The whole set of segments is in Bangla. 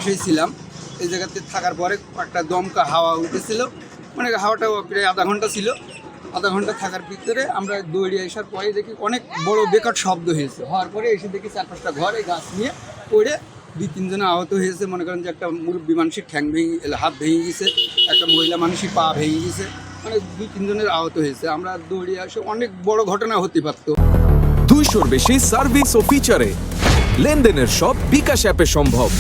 পাশেই ছিলাম। এই জায়গাতে থাকার পরে একটা দমকা হাওয়া উঠেছিল, মানে হাওয়াটা প্রায় আধা ঘন্টা ছিল। আধা ঘন্টা থাকার ভিতরে আমরা দৌড়ে আসার পরে দেখি অনেক বড় বেকার শব্দ হয়েছে। হওয়ার পরে এসে দেখি 4-5টা ঘর এই গাছ নিয়ে পড়ে 2-3 জনে আহত হয়েছে। মনে করেন যে একটা মুরব্বী মানুষের ঠ্যাং ভেঙে হাত ভেঙে গেছে, একটা মহিলা মানুষের পা ভেঙে গেছে, মানে 2-3 জনের আহত হয়েছে। আমরা দৌড়ে আসে, অনেক বড় ঘটনা হতে পারতো। 200-র বেশি সার্ভিস ও ফিচারে লেনদেনের সব বিকাশ অ্যাপে সম্ভব।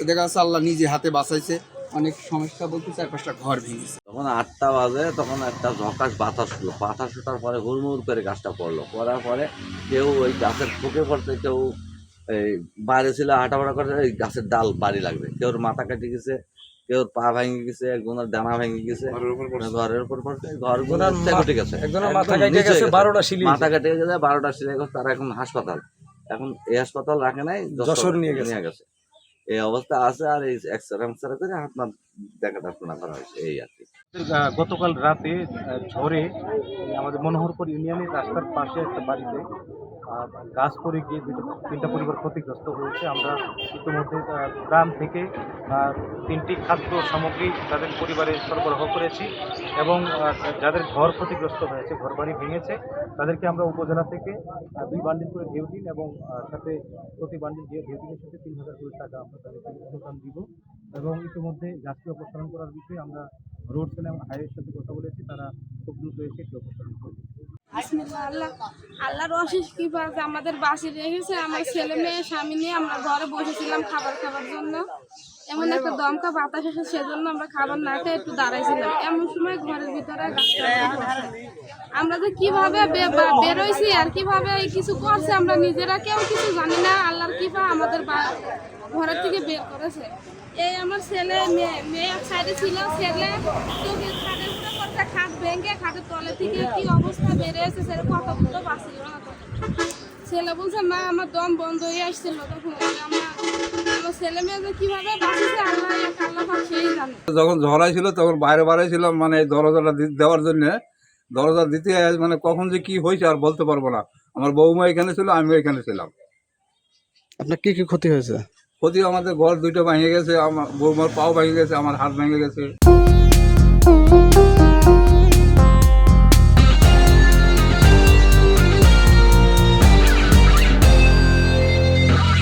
দেখা যাচ্ছে আল্লাহ নিজে হাতে বাঁচাইছে। অনেক সমস্যা বলতে 4-5টা ঘর ভেঙেছে। তখন 8টা বাজে, তখন একটা ঝকাশ বাতাস হলো। বাতাস ওঠার পরে হুড়মুড় করে গাছটা পড়ার পরে কেউ ওই গাছের ফুকে পড়তে, কেউ এই বাইরে ছিল হাঁটাফাটা করে, ওই গাছের ডাল বাড়ি লাগবে, কেউ মাথা কেটে গেছে, কেউ পা ভেঙে গেছে, একজনের ডানা ভেঙে গেছে, ঘরের উপর পড়ছে, ঘরগুলো উঠে গেছে, মাথা কেটে গেছে 12টা সিলাই গেছে। তারা এখন হাসপাতাল, এখন এই হাসপাতাল রাখে নাই, যশোর নিয়ে গেছে। এই অবস্থা আছে। আর এই এক্সরে করে আপনার দেখাশোনা করা হয়েছে, এই আর কি। গতকাল রাতে ঝড়ে আমাদের মনোহরপুর ইউনিয়নের রাস্তার পাশে একটা বাড়িতে গাছ পড়ে গিয়ে 3টা পরিবার ক্ষতিগ্রস্ত হয়েছে। আমরা ইতিমধ্যে গ্রাম থেকে 3টি খাদ্য সামগ্রী তাদের পরিবারে সরবরাহ করেছি এবং যাদের ঘর ক্ষতিগ্রস্ত হয়েছে, ঘরবাড়ি ভেঙেছে, তাদেরকে আমরা উপজেলা থেকে 2 বান্ডিল করে ডিউটিন এবং সাথে প্রতি বান্ডিল ডিউটিনের সাথে 3000 করে টাকা আমরা তাদেরকে অনুদান দিব। এবং ইতিমধ্যে গাছটি অপসারণ করার বিষয়ে আমরা রোড সেল এবং হাইওয়ের সাথে কথা বলেছি, তারা খুব দ্রুত এসে এটি অপসারণ করবে। আল্লাহর অশেষ কৃপা যে আমাদের বাসি রেখেছে। আমার ছেলে মেয়ে স্বামী নিয়ে আমরা ঘরে বসেছিলাম খাবার খাবার জন্য। এমন একটা দমকা বাতাস এসে, সেজন্য আমরা খাবার না খেয়ে একটু দাঁড়াইছিলাম। এমন সময় ঘরের ভিতরে আমরা যে কিভাবে বেরোইছি আর কিভাবে কিছু করছে আমরা নিজেরা কেউ কিছু জানি না। আল্লাহর কৃপা আমাদের ঘরের থেকে বের করেছে। এই আমার ছেলে মেয়ে এক সাইডে ছিল, ছেলে চোখের খাটের উপরে পড়ছে, খাট ভেঙে খাটের তলে থেকে কি অবস্থা বেরিয়েছে, ছেলে কতগুলো বাঁচছিল না। ছেলে বলছে মা আমার দম বন্ধ হয়ে আসছিল। তখন আমার ছেলে মেয়ে যে কিভাবে বাঁচিছে আল্লাহ সেই জানে। যখন ঝড়াই ছিল তখন বাইরে ছিলাম, মানে দরজাটা দেওয়ার জন্য, দরজা দিতে মানে কখন যে কি হয়েছে আর বলতে পারবো না। আমার বৌমা এখানে ছিল, আমিও এখানে ছিলাম। আপনার কি কি ক্ষতি হয়েছে? ক্ষতি আমাদের ঘর 2টা ভেঙে গেছে, আমার বৌমার পাও ভেঙে গেছে, আমার হাত ভেঙে গেছে।